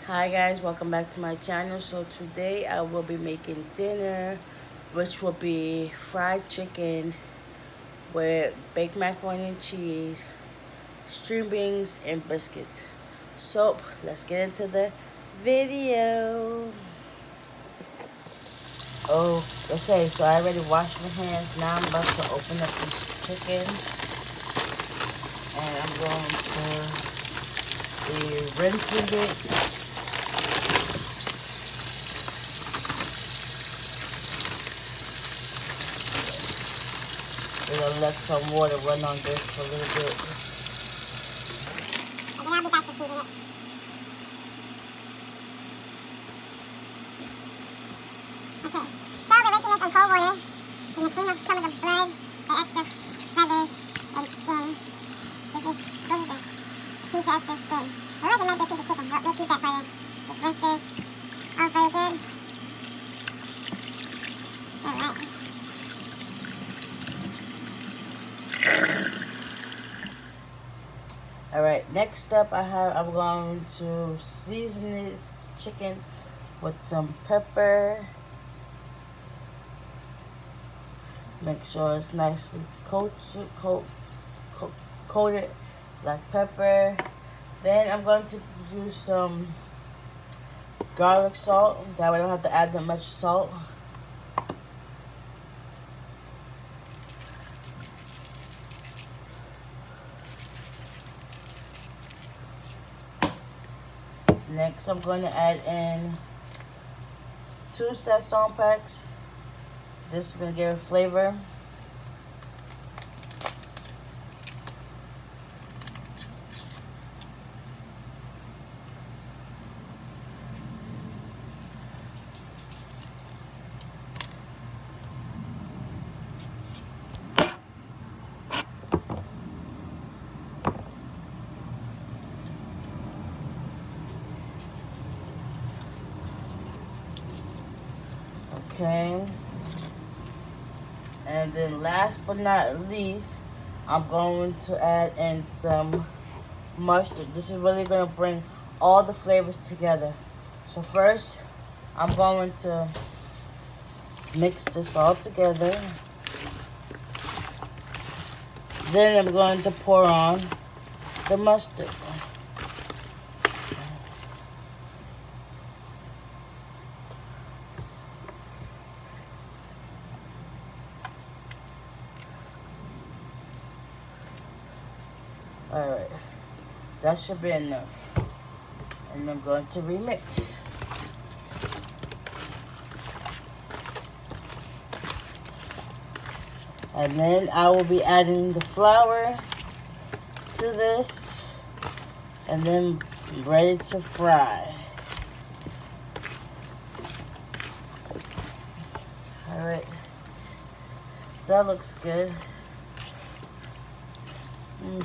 Hi guys, welcome back to my channel. So today I will be making dinner, which will be fried chicken with baked macaroni and cheese, string beans, and biscuits. So let's get into the video. Oh, okay, so I already washed my hands. Now I'm about to open up this chicken and I'm going to be rinsing it. We're gonna let some water run on this for a little bit. And then I'll be back to season it. Okay, so we're rinsing this on cold water. And you clean up some of the blood, the extra feathers, and skin. Those are the piece of extra skin. I recommend this piece of chicken. We'll keep that further. Just rinse this all very good. Alright. Alright, next up I'm going to season this chicken with some pepper. Make sure it's nicely coated like pepper. Then I'm going to use some garlic salt. That way I don't have to add that much salt. Next, I'm going to add in 2 sazon packs. This is going to give it flavor. Okay. And then last but not least, I'm going to add in some mustard. This is really going to bring all the flavors together. So first, I'm going to mix this all together. Then I'm going to pour on the mustard. Alright, that should be enough. And I'm going to remix. And then I will be adding the flour to this. And then ready to fry. Alright, that looks good.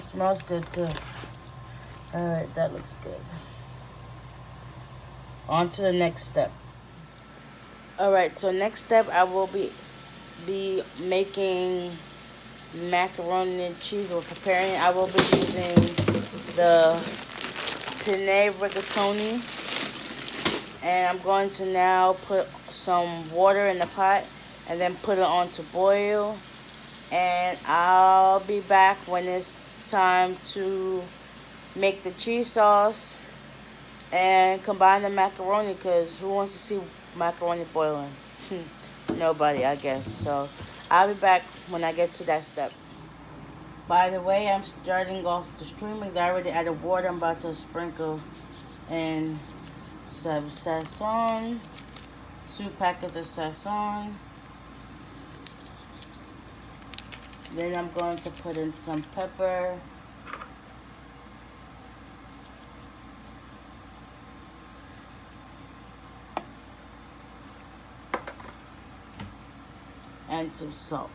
Smells good too. Alright, that looks good. On to the next step. Alright, so next step I will be making macaroni and cheese or preparing. I will be using the penne rigatoni. And I'm going to now put some water in the pot and then put it on to boil. And I'll be back when it's time to make the cheese sauce and combine the macaroni, because who wants to see macaroni boiling? Nobody, I guess. So I'll be back when I get to that step. By the way, I'm starting off the streamers. I already added water. I'm about to sprinkle in some sazon, 2 packets of sazon. Then I'm going to put in some pepper. And some salt.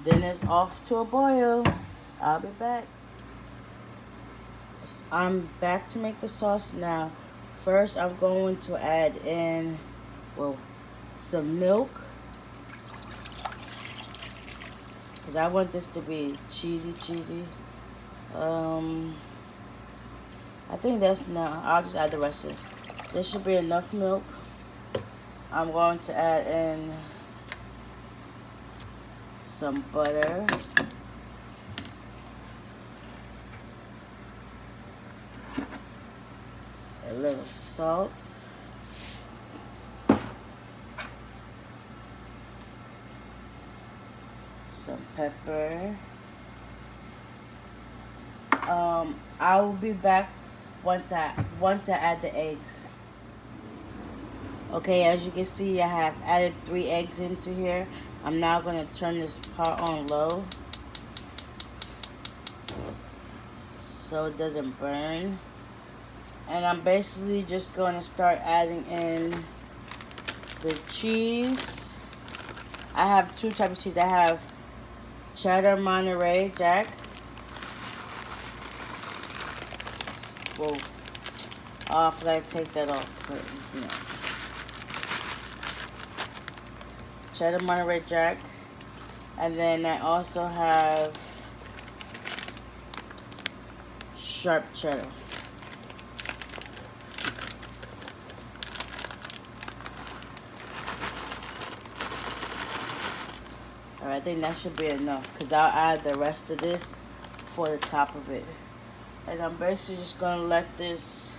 Then it's off to a boil. I'll be back. I'm back to make the sauce now. First, I'm going to add in, well, some milk, because I want this to be cheesy. I think that's now. I'll just add the rest of this. This should be enough milk. I'm going to add in some butter. A little salt. Some pepper. I will be back once I add the eggs. Okay, as you can see, I have added 3 eggs into here. I'm now going to turn this pot on low so it doesn't burn. And I'm basically just going to start adding in the cheese. I have 2 types of cheese. I have cheddar Monterey Jack. Whoa. Oh, I forgot to take that off. But, you know. Cheddar Monterey Jack. And then I also have sharp cheddar. Alright, I think that should be enough, because I'll add the rest of this for the top of it. And I'm basically just going to let this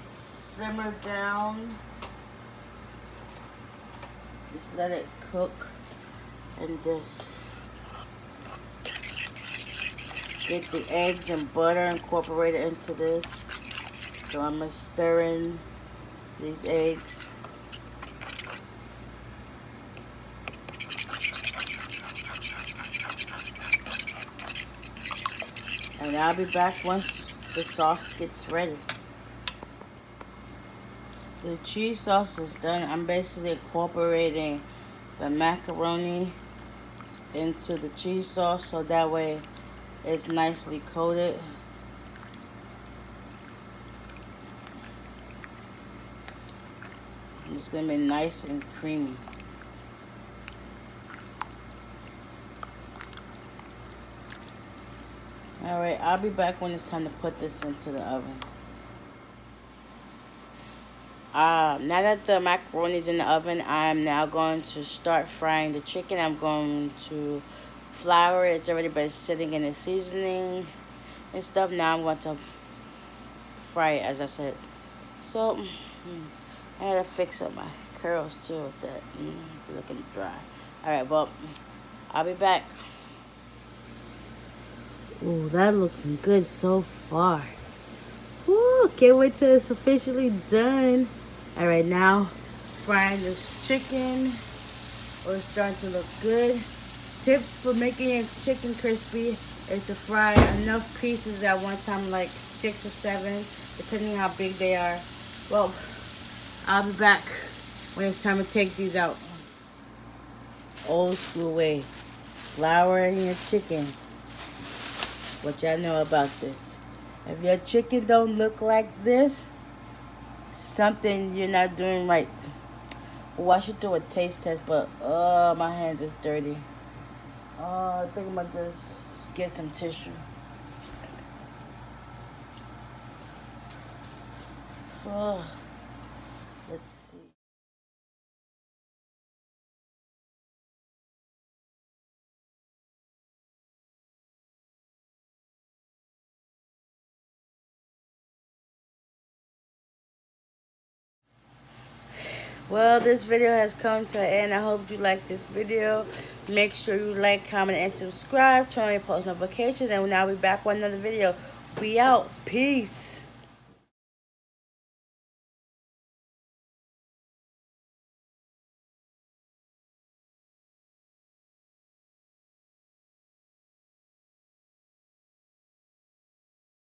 simmer down. Just let it cook and just get the eggs and butter incorporated into this. So I'm going to stir in these eggs. And I'll be back once the sauce gets ready. The cheese sauce is done. I'm basically incorporating the macaroni into the cheese sauce so that way it's nicely coated. It's going to be nice and creamy. Alright, I'll be back when it's time to put this into the oven. Now that the macaroni is in the oven, I'm now going to start frying the chicken. I'm going to flour it. It's already been sitting in the seasoning and stuff. Now I'm going to fry it, as I said. So, I had to fix up my curls too with that. It's looking dry. Alright, well, I'll be back. Ooh, that looking good so far. Ooh, can't wait till it's officially done. Alright, now frying this chicken. Oh, it's starting to look good. Tip for making your chicken crispy is to fry enough pieces at one time, like 6 or 7, depending how big they are. Well, I'll be back when it's time to take these out. Old school way. Flouring your chicken. What y'all know about this? If your chicken don't look like this, something you're not doing right. Oh, I should do a taste test, but my hands is dirty. I think I'm gonna just get some tissue. Let's see. Well, this video has come to an end. I hope you liked this video. Make sure you like, comment, and subscribe. Turn on your post notifications, and now we'll be back with another video. We out. Peace.